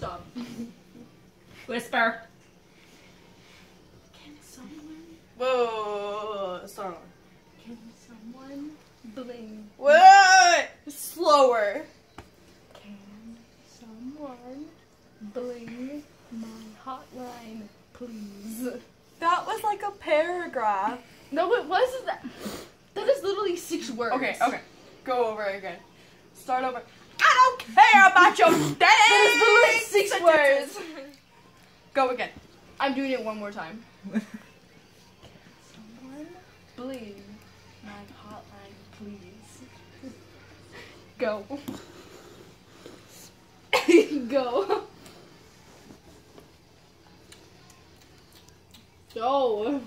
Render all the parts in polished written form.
Stop. Whisper. Can someone... Whoa. Start. Can someone bling? Wait. Slower. Can someone bling my hotline, please? That was like a paragraph. No, it wasn't that. That is literally 6 words. Okay. Go over it again. Start over. I don't care about your things. That is literally 6 words. Go again. I'm doing it one more time. Someone bling my hotline, please. Go. Go. Go.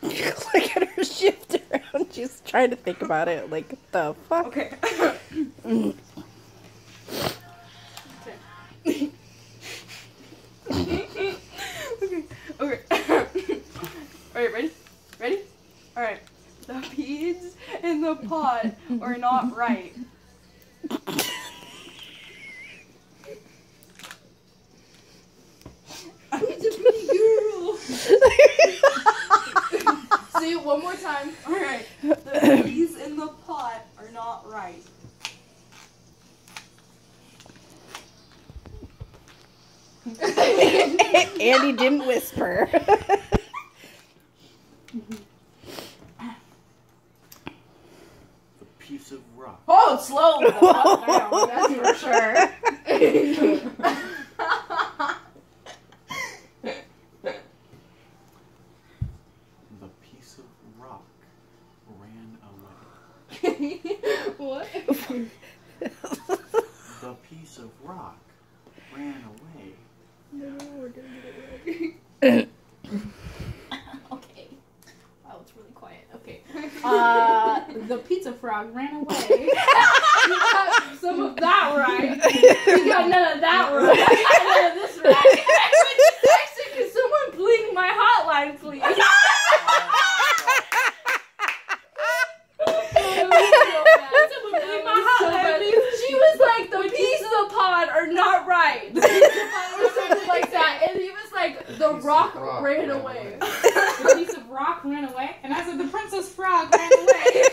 Look at her shift around. She's trying to think about it. Like, the fuck? Okay. Okay. Alright, ready? Alright. The peas in the pot are not right. I'm a pretty girl. Say it one more time. Alright. The peas in the pot are not right. Andy didn't whisper. The piece of rock. Oh, slow the fuck down, that's for sure. The piece of rock ran away. What? The piece of rock ran away. Okay. Wow, it's really quiet. Okay. The pizza frog ran away. You got some of that right. You got none of that right. You got none of this right. Actually, can someone bling my hotline, please? She was like, the peas in the pod are not right. Or something like that. And he was like, the rock ran away. The piece of rock ran away, and I said the princess frog ran away.